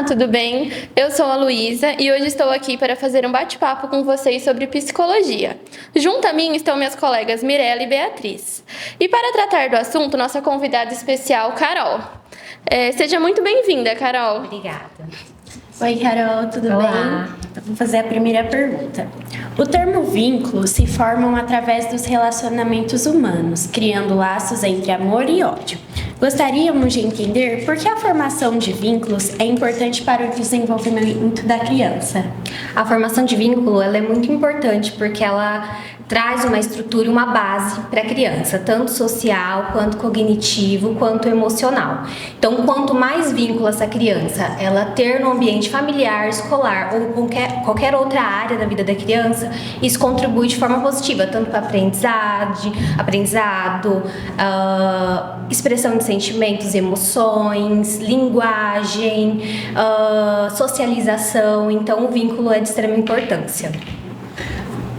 Olá, tudo bem? Eu sou a Luísa e hoje estou aqui para fazer um bate-papo com vocês sobre psicologia. Junto a mim estão minhas colegas Mirella e Beatriz. E para tratar do assunto, nossa convidada especial, Carol. Seja muito bem-vinda, Carol. Obrigada. Oi, Carol, tudo Olá. bem? Então, vou fazer a primeira pergunta. O termo vínculo se formam através dos relacionamentos humanos, criando laços entre amor e ódio. Gostaríamos de entender por que a formação de vínculos é importante para o desenvolvimento da criança. A formação de vínculo ela é muito importante porque ela traz uma estrutura e uma base para a criança, tanto social, quanto cognitivo, quanto emocional. Então, quanto mais vínculo essa criança ela ter no ambiente familiar, escolar ou qualquer outra área da vida da criança, isso contribui de forma positiva, tanto para aprendizado, expressão de sentimentos, emoções, linguagem, socialização. Então, o vínculo é de extrema importância.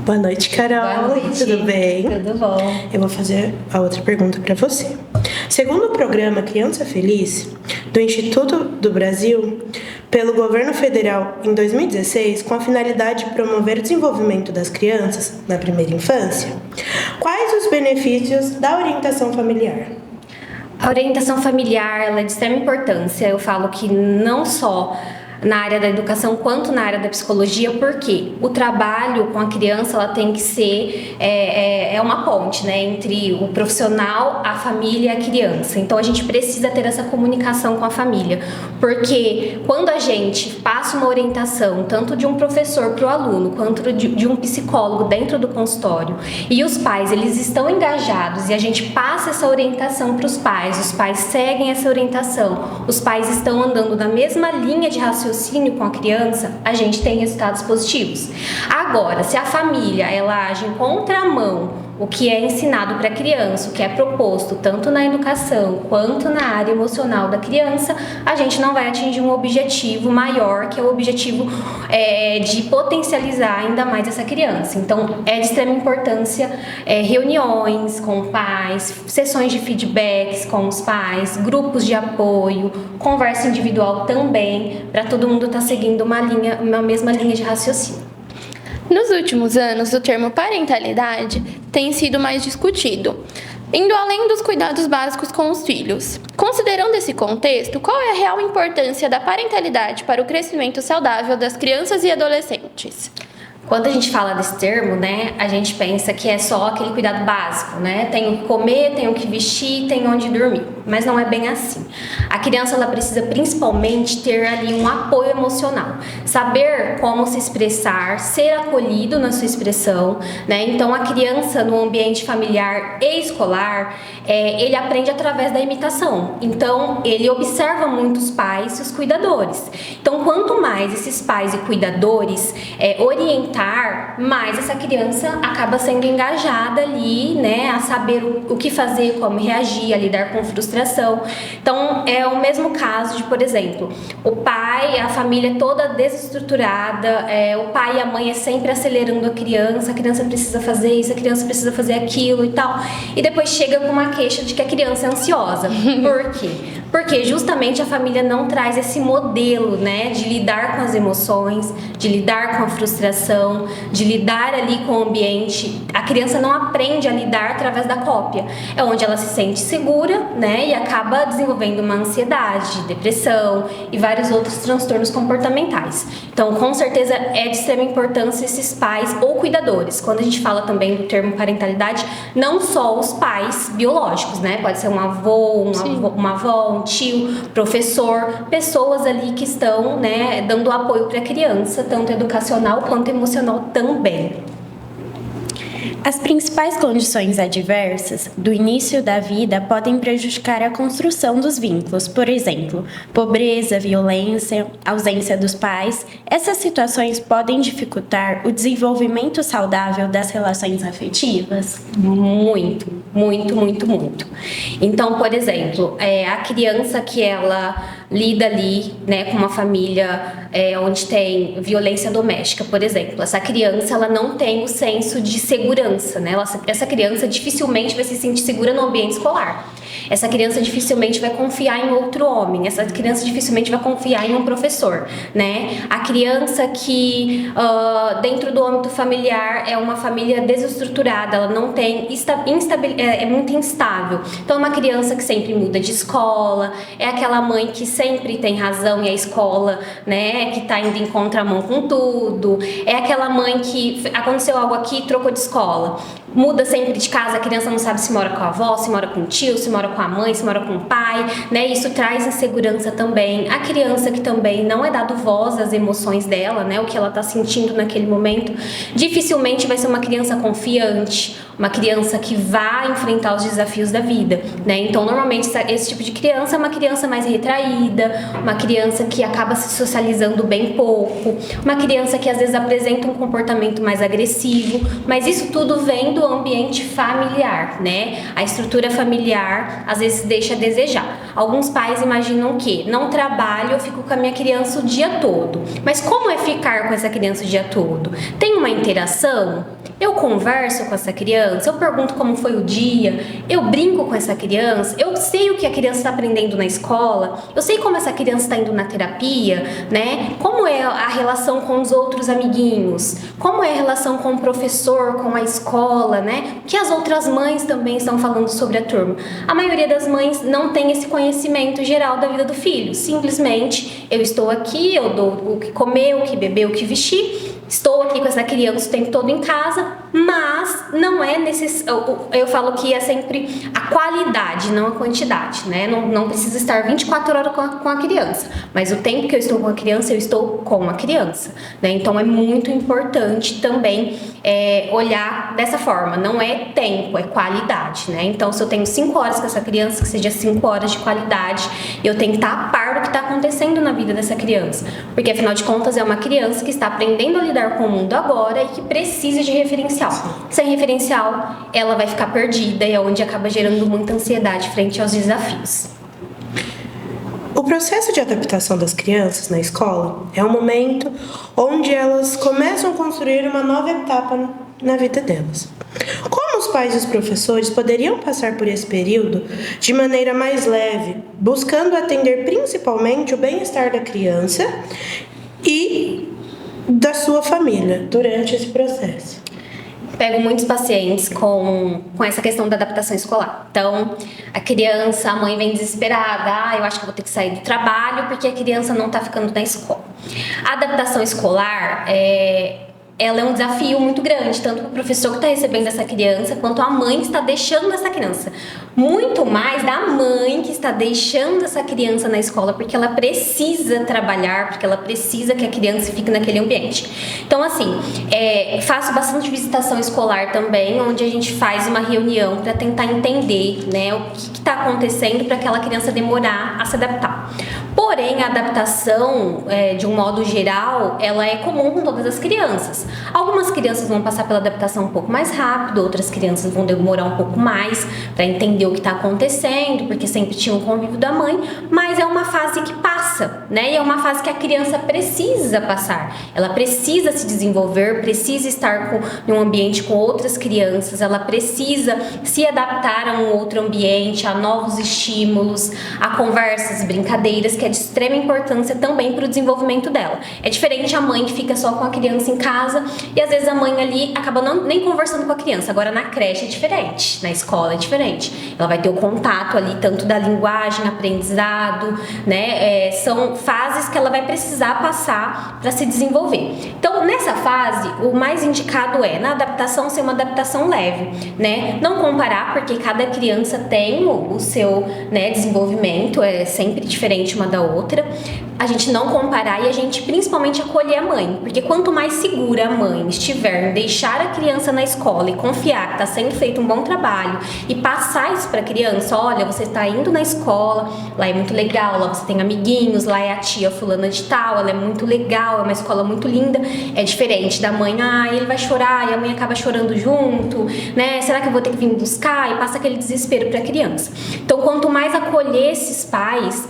Boa noite, Carol. Boa noite. Tudo bem? Tudo bom. Eu vou fazer a outra pergunta para você. Segundo o programa Criança Feliz, do Instituto do Brasil, pelo governo federal em 2016, com a finalidade de promover o desenvolvimento das crianças na primeira infância, quais os benefícios da orientação familiar? A orientação familiar ela é de extrema importância. Eu falo que não só na área da educação quanto na área da psicologia, porque o trabalho com a criança ela tem que ser uma ponte, né, entre o profissional, a família e a criança. Então a gente precisa ter essa comunicação com a família, porque quando a gente passa uma orientação tanto de um professor para o aluno quanto de um psicólogo dentro do consultório e os pais eles estão engajados e a gente passa essa orientação para os pais seguem essa orientação, os pais estão andando na mesma linha de raciocínio com a criança, a gente tem resultados positivos. Agora, se a família ela age em contramão o que é ensinado para a criança, o que é proposto tanto na educação quanto na área emocional da criança, a gente não vai atingir um objetivo maior, que é o objetivo de potencializar ainda mais essa criança. Então, é de extrema importância reuniões com pais, sessões de feedbacks com os pais, grupos de apoio, conversa individual também, para todo mundo estar seguindo uma mesma linha de raciocínio. Nos últimos anos, o termo parentalidade tem sido mais discutido, indo além dos cuidados básicos com os filhos. Considerando esse contexto, qual é a real importância da parentalidade para o crescimento saudável das crianças e adolescentes? Quando a gente fala desse termo, né, a gente pensa que é só aquele cuidado básico, né? Tenho que comer, tenho que vestir, tenho onde dormir. Mas não é bem assim. A criança ela precisa principalmente ter ali um apoio emocional, saber como se expressar, ser acolhido na sua expressão, né? Então a criança no ambiente familiar e escolar, ele aprende através da imitação. Então ele observa muito os pais e os cuidadores. Então quanto mais esses pais e cuidadores orientar, mais essa criança acaba sendo engajada ali, né, a saber o que fazer, como reagir, a lidar com frustração. Então, é o mesmo caso de, por exemplo, o pai, a família toda desestruturada, o pai e a mãe sempre acelerando a criança precisa fazer isso, a criança precisa fazer aquilo e tal, e depois chega com uma queixa de que a criança é ansiosa. Por quê? Porque justamente a família não traz esse modelo, né, de lidar com as emoções, de lidar com a frustração, de lidar ali com o ambiente. A criança não aprende a lidar através da cópia. É onde ela se sente segura, né, e acaba desenvolvendo uma ansiedade, depressão e vários outros transtornos comportamentais. Então, com certeza é de extrema importância esses pais ou cuidadores. Quando a gente fala também do termo parentalidade, não só os pais biológicos, né, pode ser um avô, uma avó, um tio, professor, pessoas ali que estão, né, dando apoio para a criança, tanto educacional quanto emocional também. As principais condições adversas do início da vida podem prejudicar a construção dos vínculos, por exemplo, pobreza, violência, ausência dos pais. Essas situações podem dificultar o desenvolvimento saudável das relações afetivas? Muito, muito, muito, muito. Então, por exemplo, a criança que ela lida ali, né, com uma família onde tem violência doméstica, por exemplo, essa criança ela não tem o senso de segurança, né? Essa criança dificilmente vai se sentir segura no ambiente escolar. Essa criança dificilmente vai confiar em outro homem, essa criança dificilmente vai confiar em um professor, né? A criança que dentro do âmbito familiar é uma família desestruturada, ela não tem é muito instável. Então é uma criança que sempre muda de escola, é aquela mãe que sempre tem razão e a escola, né, que tá indo em contramão com tudo, é aquela mãe que aconteceu algo aqui, trocou de escola, muda sempre de casa, a criança não sabe se mora com a avó, se mora com o tio, se mora com a mãe, se mora com o pai, né? Isso traz insegurança também. A criança que também não é dado voz às emoções dela, né? O que ela tá sentindo naquele momento, dificilmente vai ser uma criança confiante, uma criança que vai enfrentar os desafios da vida, né? Então, normalmente, esse tipo de criança é uma criança mais retraída, uma criança que acaba se socializando bem pouco, uma criança que às vezes apresenta um comportamento mais agressivo, mas isso tudo vem do ambiente familiar, né? A estrutura familiar às vezes deixa a desejar. Alguns pais imaginam que não trabalho, eu fico com a minha criança o dia todo. Mas como é ficar com essa criança o dia todo? Tem uma interação? Eu converso com essa criança, eu pergunto como foi o dia, eu brinco com essa criança, eu sei o que a criança está aprendendo na escola, eu sei como essa criança está indo na terapia, né? Como é a relação com os outros amiguinhos, como é a relação com o professor, com a escola, né? O que as outras mães também estão falando sobre a turma. A maioria das mães não tem esse conhecimento geral da vida do filho, simplesmente eu estou aqui, eu dou o que comer, o que beber, o que vestir. Estou aqui com essa criança o tempo todo em casa, mas não é necessário. Eu falo que é sempre a qualidade, não a quantidade, né? Não precisa estar 24 horas com a criança, mas o tempo que eu estou com a criança, eu estou com a criança, né? Então é muito importante também olhar dessa forma. Não é tempo, é qualidade, né? Então, se eu tenho 5 horas com essa criança, que seja 5 horas de qualidade, eu tenho que estar a par do que está acontecendo na vida dessa criança, porque afinal de contas é uma criança que está aprendendo a lidar com o mundo agora e que precisa de referencial. Sem referencial, ela vai ficar perdida e é onde acaba gerando muita ansiedade frente aos desafios. O processo de adaptação das crianças na escola é um momento onde elas começam a construir uma nova etapa na vida delas. Como os pais e os professores poderiam passar por esse período de maneira mais leve, buscando atender principalmente o bem-estar da criança e da sua família durante esse processo? Pego muitos pacientes com essa questão da adaptação escolar. Então, a criança, a mãe vem desesperada, eu acho que eu vou ter que sair do trabalho porque a criança não está ficando na escola. A adaptação escolar ela é um desafio muito grande, tanto para o professor que está recebendo essa criança, quanto a mãe que está deixando essa criança. Muito mais da mãe que está deixando essa criança na escola, porque ela precisa trabalhar, porque ela precisa que a criança fique naquele ambiente. Então, assim, faço bastante visitação escolar também, onde a gente faz uma reunião para tentar entender, né, o que está acontecendo para aquela criança demorar a se adaptar. Porém, a adaptação, de um modo geral, ela é comum com todas as crianças. Algumas crianças vão passar pela adaptação um pouco mais rápido, outras crianças vão demorar um pouco mais para entender o que está acontecendo, porque sempre tinha um convívio da mãe, mas é uma fase que passa, né? E é uma fase que a criança precisa passar. Ela precisa se desenvolver, precisa estar em um ambiente com outras crianças, ela precisa se adaptar a um outro ambiente, a novos estímulos, a conversas, brincadeiras, que é de extrema importância também para o desenvolvimento dela. É diferente a mãe que fica só com a criança em casa e às vezes a mãe ali acaba nem conversando com a criança. Agora na creche é diferente, na escola é diferente. Ela vai ter o contato ali tanto da linguagem, aprendizado, né? São fases que ela vai precisar passar para se desenvolver. Então nessa fase o mais indicado na adaptação ser uma adaptação leve, né? Não comparar, porque cada criança tem o seu, né, desenvolvimento, é sempre diferente uma da outra. A gente não comparar e a gente principalmente acolher a mãe, porque quanto mais segura a mãe estiver em deixar a criança na escola e confiar que está sendo feito um bom trabalho e passar isso para a criança, olha, você está indo na escola, lá é muito legal, lá você tem amiguinhos, lá é a tia fulana de tal, ela é muito legal, é uma escola muito linda, é diferente da mãe, ele vai chorar e a mãe acaba chorando junto, né? Será que eu vou ter que vir buscar? E passa aquele desespero para a criança. Então, quanto mais acolher esses pais,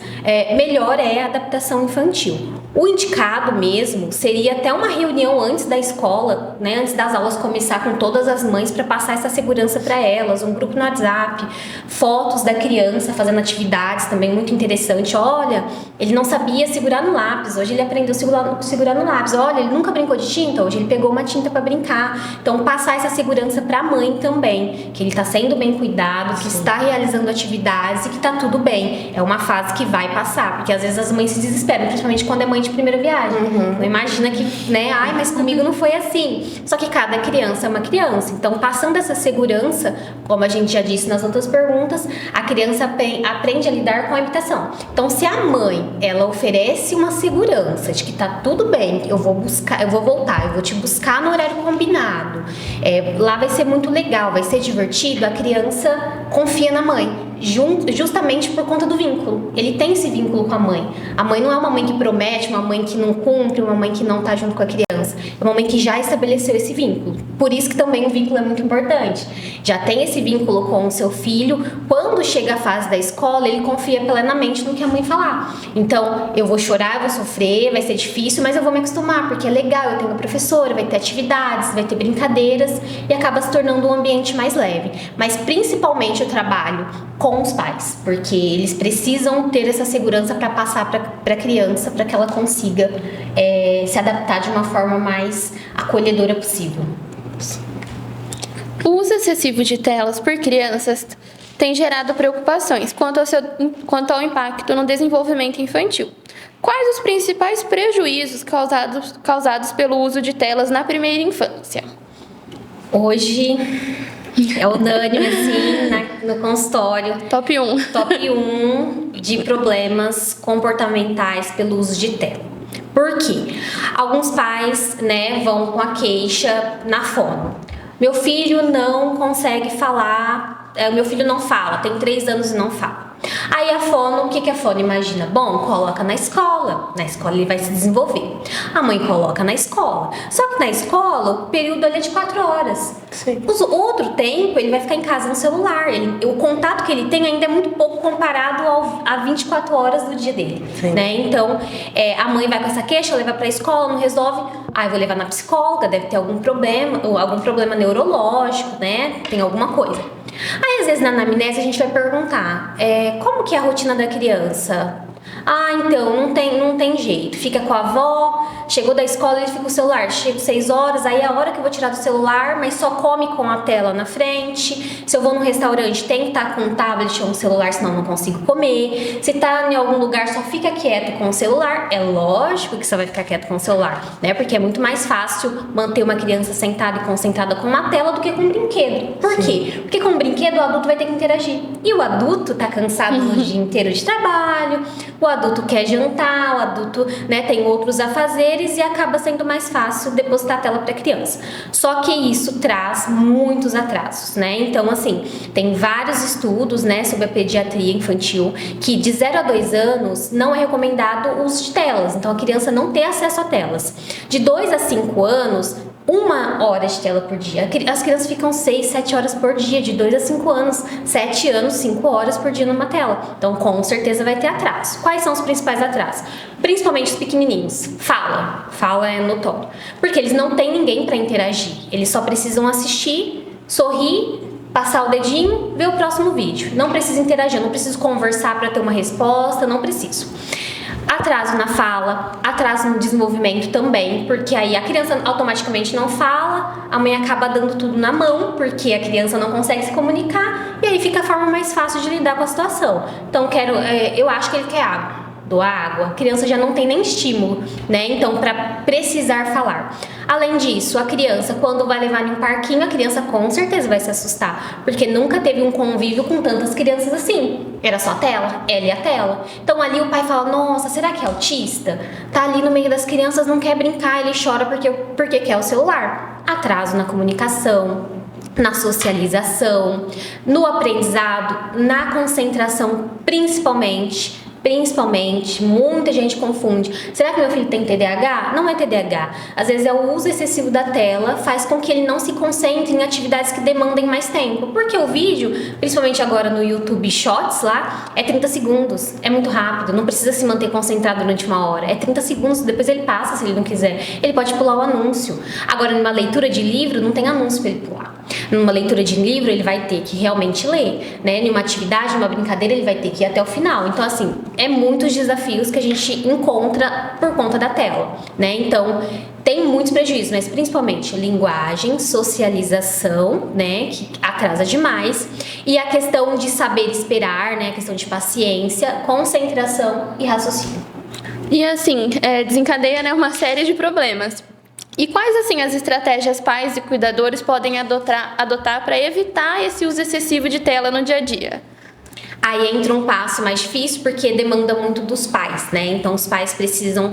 melhor é a adaptação infantil. O indicado mesmo seria até uma reunião antes da escola, né, antes das aulas começar, com todas as mães, para passar essa segurança para elas, um grupo no WhatsApp, fotos da criança fazendo atividades também muito interessante. Olha, ele não sabia segurar no lápis, hoje ele aprendeu a segurar no lápis. Olha, ele nunca brincou de tinta, hoje ele pegou uma tinta para brincar. Então, passar essa segurança para a mãe também, que ele está sendo bem cuidado, que está realizando atividades e que está tudo bem. É uma fase que vai passar, porque às vezes as mães se desesperam, principalmente quando é mãe de primeira viagem. Não imagina que, né, ai, mas comigo não foi assim. Só que cada criança é uma criança. Então, passando essa segurança, como a gente já disse nas outras perguntas, a criança aprende a lidar com a imitação. Então, se a mãe, ela oferece uma segurança de que tá tudo bem, eu vou voltar, eu vou te buscar no horário combinado, lá vai ser muito legal, vai ser divertido, a criança confia na mãe. Justamente por conta do vínculo. Ele tem esse vínculo com a mãe. A mãe não é uma mãe que promete, uma mãe que não cumpre, uma mãe que não tá junto com a criança. É uma mãe que já estabeleceu esse vínculo. Por isso que também o vínculo é muito importante. Já tem esse vínculo com o seu filho. Quando chega a fase da escola, ele confia plenamente no que a mãe falar. Então, eu vou chorar, eu vou sofrer, vai ser difícil, mas eu vou me acostumar, porque é legal, eu tenho professora, vai ter atividades, vai ter brincadeiras e acaba se tornando um ambiente mais leve. Mas principalmente eu trabalho com os pais, porque eles precisam ter essa segurança para passar para a criança, para que ela consiga se adaptar de uma forma mais acolhedora possível. O uso excessivo de telas por crianças tem gerado preocupações quanto ao impacto no desenvolvimento infantil. Quais os principais prejuízos causados pelo uso de telas na primeira infância? Hoje é unânime, assim, no consultório. Top 1. Top 1 de problemas comportamentais pelo uso de tela. Por quê? Alguns pais, né, vão com a queixa na fono. Meu filho não consegue falar, meu filho não fala, tem 3 anos e não fala. Aí a fono, o que a fono imagina? Bom, coloca na escola ele vai se desenvolver. A mãe coloca na escola. Só que na escola, o período é de 4 horas. Sim. O outro tempo, ele vai ficar em casa no celular. O contato que ele tem ainda é muito pouco comparado a 24 horas do dia dele. Né? Então, a mãe vai com essa queixa, leva pra escola, não resolve. Eu vou levar na psicóloga, deve ter algum problema neurológico, né? Tem alguma coisa. Aí, às vezes, na anamnese, a gente vai perguntar, como que é a rotina da criança? Então, não tem jeito. Fica com a avó, chegou da escola, ele fica com o celular. Chega 6 horas, aí é a hora que eu vou tirar do celular, mas só come com a tela na frente. Se eu vou num restaurante, tem que estar com um tablet ou um celular, senão eu não consigo comer. Se tá em algum lugar, só fica quieto com o celular. É lógico que você vai ficar quieto com o celular, né? Porque é muito mais fácil manter uma criança sentada e concentrada com uma tela do que com um brinquedo. Por quê? Porque com um brinquedo, o adulto vai ter que interagir. E o adulto tá cansado do dia inteiro de trabalho, o adulto quer jantar, o adulto, né, tem outros afazeres e acaba sendo mais fácil depositar a tela para a criança. Só que isso traz muitos atrasos, né? Então, assim, tem vários estudos, né, sobre a pediatria infantil que de 0 a 2 anos não é recomendado o uso de telas. Então, a criança não tem acesso a telas. De 2 a 5 anos, 1 hora de tela por dia. As crianças ficam 6, 7 horas por dia, de 2 a 5 anos, 7 anos, 5 horas por dia numa tela. Então, com certeza vai ter atraso. Quais são os principais atrasos? Principalmente os pequenininhos. Fala é notório. Porque eles não têm ninguém para interagir. Eles só precisam assistir, sorrir, passar o dedinho, ver o próximo vídeo. Não precisa interagir, não preciso conversar para ter uma resposta, não preciso. Atraso na fala, atraso no desenvolvimento também, porque aí a criança automaticamente não fala, a mãe acaba dando tudo na mão, porque a criança não consegue se comunicar, e aí fica a forma mais fácil de lidar com a situação. Então, eu acho que ele quer água. Dou água, a criança já não tem nem estímulo, né? Então, para precisar falar. Além disso, a criança, quando vai levar em um parquinho, a criança com certeza vai se assustar, porque nunca teve um convívio com tantas crianças assim. Era só a tela, ela e a tela. Então, ali o pai fala, nossa, será que é autista? Tá ali no meio das crianças, não quer brincar, ele chora porque quer o celular. Atraso na comunicação, na socialização, no aprendizado, na concentração, principalmente. Principalmente, muita gente confunde. Será que meu filho tem TDAH? Não é TDAH. Às vezes é o uso excessivo da tela, faz com que ele não se concentre em atividades que demandem mais tempo. Porque o vídeo, principalmente agora no YouTube Shorts lá, é 30 segundos. É muito rápido, não precisa se manter concentrado durante 1 hora. É 30 segundos, depois ele passa se ele não quiser. Ele pode pular o anúncio. Agora, numa leitura de livro, não tem anúncio para ele pular. Numa leitura de livro, ele vai ter que realmente ler, né? Numa atividade, numa brincadeira, ele vai ter que ir até o final. Então, assim, é muitos desafios que a gente encontra por conta da tela, né? Então, tem muitos prejuízos, mas principalmente linguagem, socialização, né, que atrasa demais, e a questão de saber esperar, né, a questão de paciência, concentração e raciocínio. E assim, desencadeia, né, uma série de problemas. E quais, assim, as estratégias pais e cuidadores podem adotar para evitar esse uso excessivo de tela no dia a dia? Aí entra um passo mais difícil porque demanda muito dos pais, né? Então os pais precisam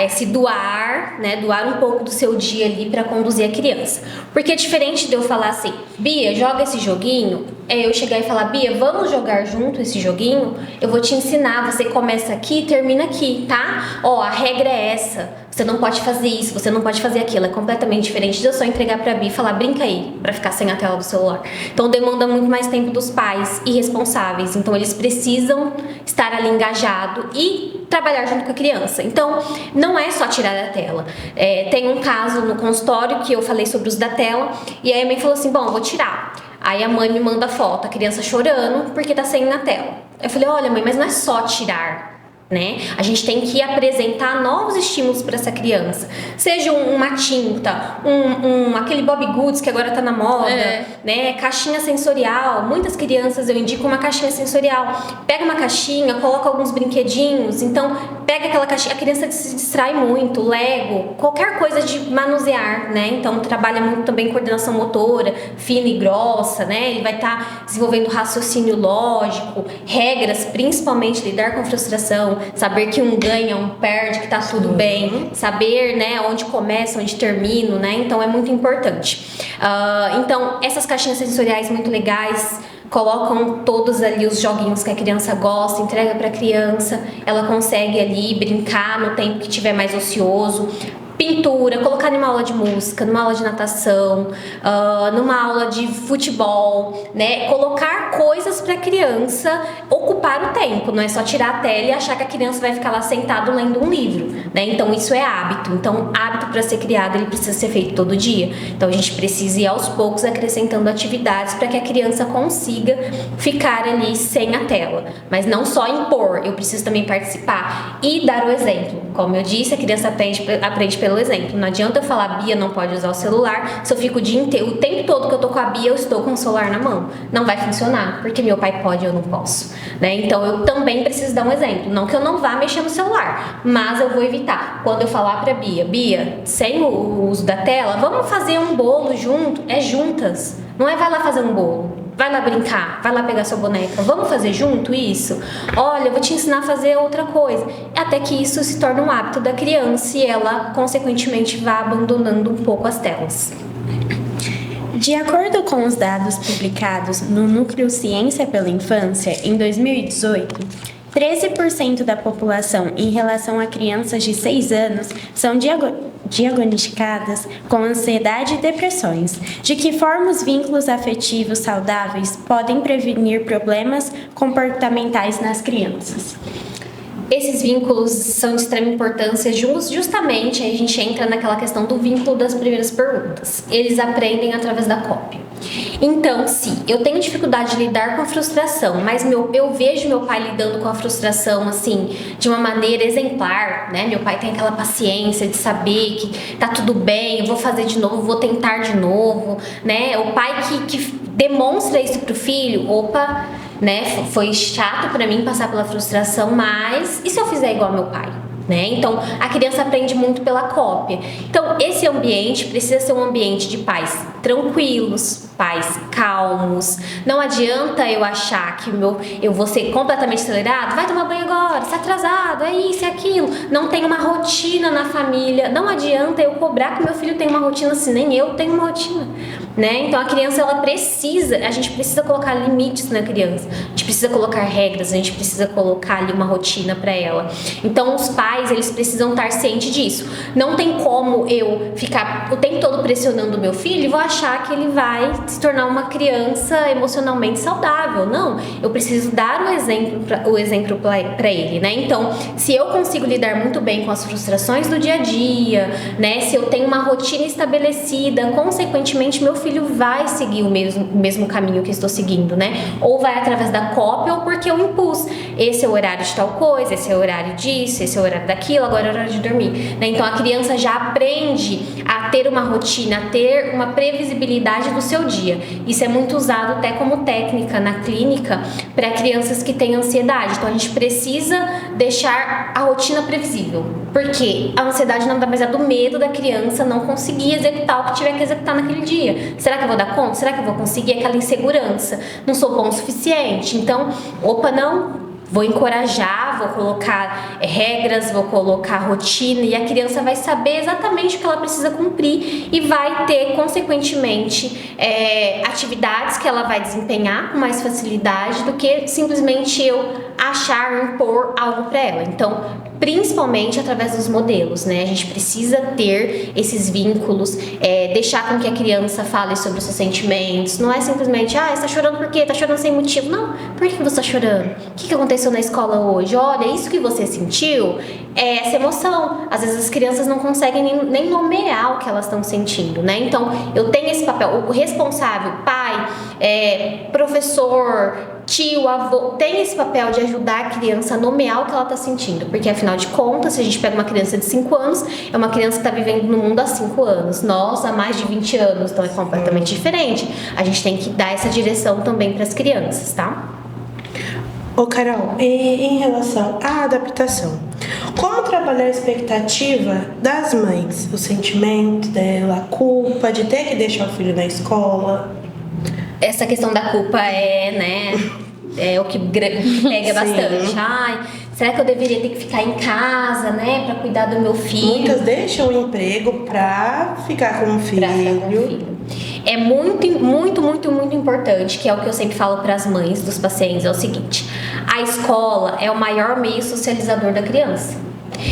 se doar, né? Doar um pouco do seu dia ali para conduzir a criança. Porque é diferente de eu falar assim, Bia, joga esse joguinho, eu chegar e falar, Bia, vamos jogar junto esse joguinho? Eu vou te ensinar, você começa aqui e termina aqui, tá? Ó, a regra é essa. Você não pode fazer isso, você não pode fazer aquilo. É completamente diferente de eu só entregar pra Bia e falar, brinca aí, pra ficar sem a tela do celular. Então demanda muito mais tempo dos pais e responsáveis. Então eles precisam estar ali engajado e trabalhar junto com a criança. Então não é só tirar a tela. Tem um caso no consultório que eu falei sobre o uso da tela e aí a mãe falou assim, bom, eu vou tirar. Aí a mãe me manda foto, a criança chorando porque tá sem a tela. Eu falei, olha mãe, mas não é só tirar. Né? A gente tem que apresentar novos estímulos para essa criança, seja uma tinta, aquele Bob Goods que agora tá na moda, né? Caixinha sensorial. Muitas crianças eu indico uma caixinha sensorial. Pega uma caixinha, coloca alguns brinquedinhos. Então pega aquela caixinha, a criança se distrai muito, Lego, qualquer coisa de manusear, né? Então trabalha muito também coordenação motora, fina e grossa, né? Ele vai estar desenvolvendo raciocínio lógico, regras, principalmente lidar com frustração, saber que um ganha, um perde, que tá tudo bem, saber, né, onde começa, onde termino, né, então é muito importante. Então, essas caixinhas sensoriais muito legais, colocam todos ali os joguinhos que a criança gosta, entrega para a criança, ela consegue ali brincar no tempo que tiver mais ocioso. Pintura, colocar numa aula de música, numa aula de natação, numa aula de futebol, né? Colocar coisas para a criança ocupar o tempo, não é só tirar a tela e achar que a criança vai ficar lá sentado lendo um livro, né? Então isso é hábito. Então hábito para ser criado ele precisa ser feito todo dia. Então a gente precisa ir aos poucos acrescentando atividades para que a criança consiga ficar ali sem a tela, mas não só impor. Eu preciso também participar e dar o exemplo. Como eu disse, a criança aprende pelo exemplo. Não adianta eu falar, Bia não pode usar o celular, se eu fico o tempo todo que eu tô com a Bia, eu estou com o celular na mão. Não vai funcionar, porque meu pai pode e eu não posso, né? Então eu também preciso dar um exemplo. Não que eu não vá mexer no celular, mas eu vou evitar. Quando eu falar pra Bia, sem o uso da tela, vamos fazer um bolo junto? É juntas. Não é vai lá fazer um bolo. Vai lá brincar, vai lá pegar sua boneca, vamos fazer junto isso? Olha, eu vou te ensinar a fazer outra coisa. Até que isso se torne um hábito da criança e ela, consequentemente, vá abandonando um pouco as telas. De acordo com os dados publicados no Núcleo Ciência pela Infância, em 2018, 13% da população em relação a crianças de 6 anos são diagnosticadas com ansiedade e depressões. De que forma os vínculos afetivos saudáveis podem prevenir problemas comportamentais nas crianças? Esses vínculos são de extrema importância, justamente aí a gente entra naquela questão do vínculo das primeiras perguntas. Eles aprendem através da cópia. Então, se eu tenho dificuldade de lidar com a frustração, mas eu vejo meu pai lidando com a frustração, assim, de uma maneira exemplar, né? Meu pai tem aquela paciência de saber que tá tudo bem, eu vou fazer de novo, vou tentar de novo, né? O pai que demonstra isso pro filho, opa, né? Foi chato pra mim passar pela frustração, mas e se eu fizer igual ao meu pai? Né? Então, a criança aprende muito pela cópia. Então, esse ambiente precisa ser um ambiente de pais tranquilos, pais calmos. Não adianta eu achar que eu vou ser completamente acelerado. Vai tomar banho agora, está atrasado, é isso, é aquilo. Não tem uma rotina na família. Não adianta eu cobrar que meu filho tenha uma rotina se nem eu tenho uma rotina. né? Então a criança a gente precisa colocar limites na criança, a gente precisa colocar regras, a gente precisa colocar ali uma rotina para ela. Então os pais, eles precisam estar cientes disso. Não tem como eu ficar o tempo todo pressionando o meu filho e vou achar que ele vai se tornar uma criança emocionalmente saudável. Não, eu preciso dar o exemplo para ele, né? Então, se eu consigo lidar muito bem com as frustrações do dia a dia, né? Se eu tenho uma rotina estabelecida, consequentemente meu filho vai seguir o mesmo caminho que eu estou seguindo, né? Ou vai através da cópia ou porque eu impus. Esse é o horário de tal coisa, esse é o horário disso, esse é o horário daquilo, agora é o horário de dormir, né? Então a criança já aprende a ter uma rotina, a ter uma previsibilidade do seu dia. Isso é muito usado até como técnica na clínica para crianças que têm ansiedade. Então a gente precisa deixar a rotina previsível, porque a ansiedade nada mais é do medo da criança não conseguir executar o que tiver que executar naquele dia. Será que eu vou dar conta? Será que eu vou conseguir? Aquela insegurança. Não sou bom o suficiente. Então, não. Vou encorajar, vou colocar regras, vou colocar rotina e a criança vai saber exatamente o que ela precisa cumprir e vai ter, consequentemente, atividades que ela vai desempenhar com mais facilidade do que simplesmente eu impor algo para ela. Então, principalmente através dos modelos, né? A gente precisa ter esses vínculos, deixar com que a criança fale sobre os seus sentimentos. Não é simplesmente, está chorando por quê? Está chorando sem motivo. Não, por que você está chorando? O que aconteceu na escola hoje? Olha, isso que você sentiu é essa emoção. Às vezes as crianças não conseguem nem nomear o que elas estão sentindo, né? Então, eu tenho esse papel, o responsável, pai, professor, tio, avô, tem esse papel de ajudar a criança a nomear o que ela está sentindo, porque afinal de contas, se a gente pega uma criança de 5 anos, é uma criança que está vivendo no mundo há 5 anos, nós há mais de 20 anos, então é completamente diferente. A gente tem que dar essa direção também para as crianças, tá? Ô Carol, em relação à adaptação, como trabalhar a expectativa das mães, o sentimento dela, a culpa de ter que deixar o filho na escola? Essa questão da culpa é o que pega bastante. Será que eu deveria ter que ficar em casa, né, para cuidar do meu filho? Muitas deixam o emprego para ficar com o filho. É muito, muito, muito, muito importante, que é o que eu sempre falo para as mães dos pacientes, é o seguinte: a escola é o maior meio socializador da criança.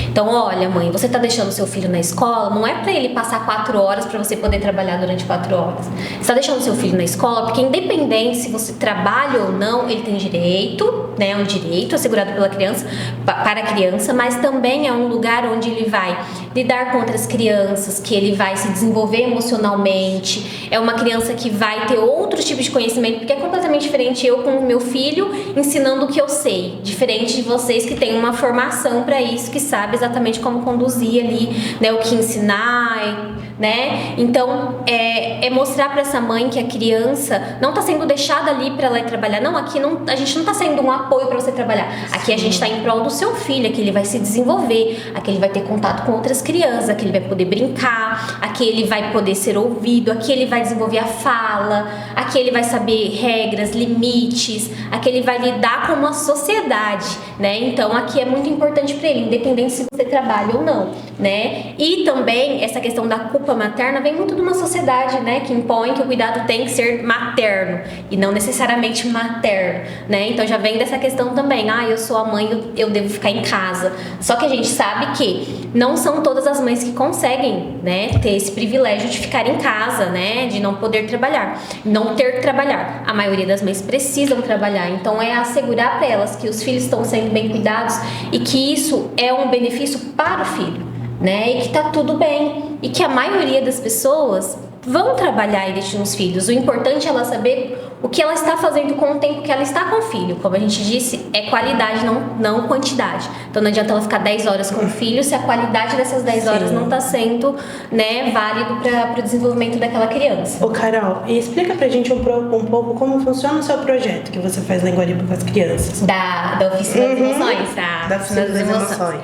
Então, olha, mãe, você tá deixando seu filho na escola, não é para ele passar 4 horas para você poder trabalhar durante 4 horas. Você tá deixando seu filho na escola porque, independente se você trabalha ou não, ele tem direito, né? Um direito assegurado pela criança, para a criança, mas também é um lugar onde ele vai lidar com outras crianças, que ele vai se desenvolver emocionalmente. É uma criança que vai ter outros tipos de conhecimento, porque é completamente diferente eu com o meu filho ensinando o que eu sei, diferente de vocês que têm uma formação para isso, que sabe exatamente como conduzir ali, né, o que ensinar, né? Então, é mostrar para essa mãe que a criança não está sendo deixada ali para ela ir trabalhar. Não, aqui não, a gente não está sendo um apoio para você trabalhar. Aqui a gente está em prol do seu filho, aqui ele vai se desenvolver, aqui ele vai ter contato com outras crianças, aqui ele vai poder brincar, aqui ele vai poder ser ouvido, aqui ele vai desenvolver a fala, aqui ele vai saber regras, limites, aqui ele vai lidar com uma sociedade, né? Então, aqui é muito importante para ele, independente se você trabalha ou não, né? E também essa questão da culpa materna vem muito de uma sociedade, né, que impõe que o cuidado tem que ser materno e não necessariamente materno, né? Então já vem dessa questão também, eu sou a mãe, eu devo ficar em casa. Só que a gente sabe que não são todas as mães que conseguem, né, ter esse privilégio de ficar em casa, né, de não poder trabalhar, não ter que trabalhar. A maioria das mães precisam trabalhar, então é assegurar para elas que os filhos estão sendo bem cuidados e que isso é um benefício para o filho, né, e que tá tudo bem, e que a maioria das pessoas vão trabalhar e deixar os filhos. O importante é ela saber o que ela está fazendo com o tempo que ela está com o filho. Como a gente disse, é qualidade, não quantidade. Então não adianta ela ficar 10 horas com o filho se a qualidade dessas 10 horas não está sendo, né, válido para o desenvolvimento daquela criança. Ô Carol, e explica pra gente um pouco como funciona o seu projeto que você faz lá em Guariba com as crianças. Da Oficina das Emoções, tá? Da Oficina das Emoções.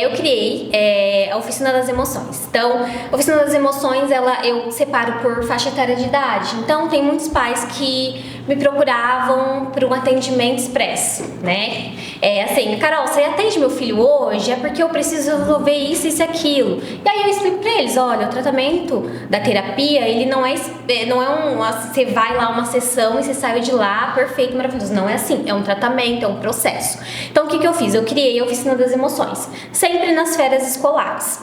Eu criei a Oficina das Emoções. Então, a Oficina das Emoções, eu separo por faixa etária de idade. Então, tem muitos pais que que me procuravam por um atendimento expresso, né? Assim, Carol, você atende meu filho hoje? É porque eu preciso resolver isso, isso e aquilo. E aí eu explico pra eles, olha, o tratamento da terapia, ele não é você vai lá uma sessão e você sai de lá perfeito, maravilhoso. Não é assim, é um tratamento, é um processo. Então o que eu fiz? Eu criei a Oficina das Emoções, sempre nas férias escolares.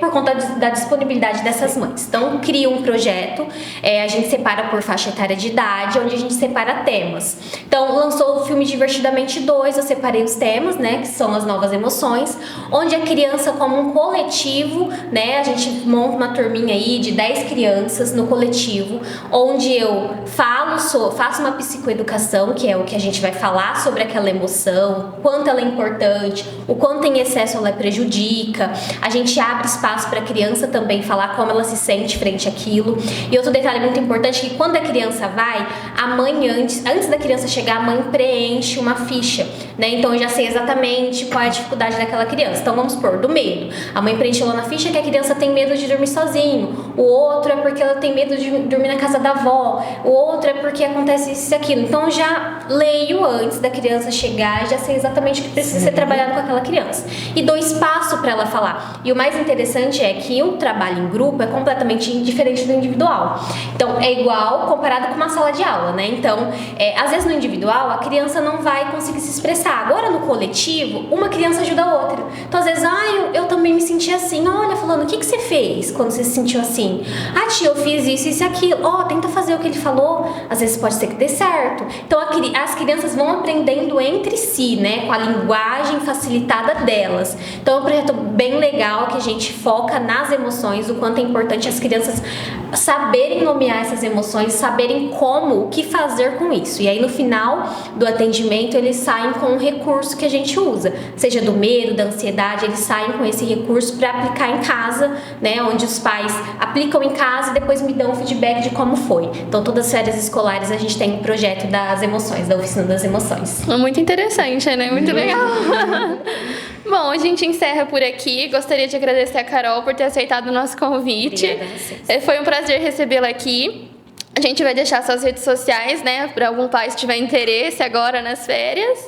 Por conta da disponibilidade dessas mães. Então, cria um projeto, a gente separa por faixa etária de idade, onde a gente separa temas. Então, lançou o filme Divertidamente 2, eu separei os temas, né, que são as novas emoções, onde a criança, como um coletivo, né, a gente monta uma turminha aí de 10 crianças no coletivo, onde eu faço uma psicoeducação, que é o que a gente vai falar sobre aquela emoção, o quanto ela é importante, o quanto em excesso ela prejudica. A gente abre espaço para a criança também falar como ela se sente frente àquilo. E outro detalhe muito importante é que quando a criança vai, a mãe antes da criança chegar, a mãe preenche uma ficha, né? Então eu já sei exatamente qual é a dificuldade daquela criança. Então vamos supor, do medo. A mãe preencheu lá na ficha que a criança tem medo de dormir sozinho. O outro é porque ela tem medo de dormir na casa da avó. O outro é porque acontece isso e aquilo. Então eu já leio antes da criança chegar, já sei exatamente o que precisa ser trabalhado com aquela criança. E dou espaço para ela falar. E o mais interessante é que o trabalho em grupo é completamente diferente do individual. Então, é igual comparado com uma sala de aula, né? Então, às vezes no individual, a criança não vai conseguir se expressar. Agora, no coletivo, uma criança ajuda a outra. Então, às vezes, eu também me senti assim. Olha, fulano, o que você fez quando você se sentiu assim? Ah, tia, eu fiz isso e aquilo. Tenta fazer o que ele falou. Às vezes pode ser que dê certo. Então, as crianças vão aprendendo entre si, né? Com a linguagem facilitada delas. Então, é um projeto bem legal que a gente foca nas emoções, o quanto é importante as crianças saberem nomear essas emoções, saberem o que fazer com isso. E aí no final do atendimento eles saem com um recurso que a gente usa, seja do medo, da ansiedade, eles saem com esse recurso para aplicar em casa, né, onde os pais aplicam em casa e depois me dão um feedback de como foi. Então todas as férias escolares a gente tem um projeto das emoções, da Oficina das Emoções. Muito interessante, né? Muito legal. Bom, a gente encerra por aqui. Gostaria de agradecer a Carol por ter aceitado o nosso convite. Obrigada a vocês. Foi um prazer recebê-la aqui. A gente vai deixar suas redes sociais, né? Para algum pai se tiver interesse agora nas férias.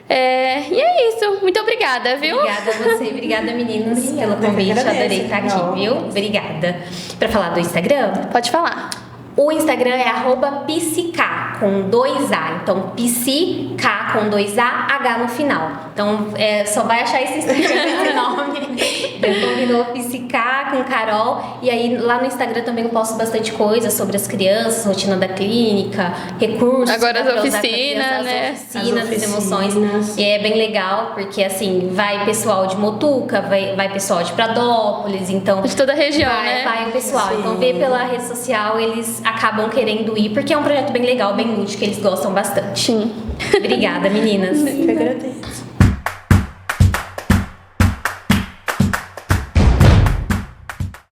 E é isso. Muito obrigada, viu? Obrigada a você. Obrigada, meninas, pelo convite. Adorei estar aqui, viu? Obrigada. Para falar do Instagram? Pode falar. O Instagram é @psica, com 2A. Então, psica com 2A, H no final. Então, só vai achar esse Instagram com esse nome. Eu combinou Psica com Carol. E aí, lá no Instagram também eu posto bastante coisa sobre as crianças, rotina da clínica, recursos. Agora as pra usar oficinas, pra criança, né? As oficinas, as emoções. E é bem legal, porque assim, vai pessoal de Motuca, vai pessoal de Pradópolis, então... De toda a região, né? Vai o pessoal. Sim. Então, vê pela rede social, eles acabam querendo ir, porque é um projeto bem legal, bem útil, que eles gostam bastante. Sim. Obrigada, meninas. Eu que agradeço.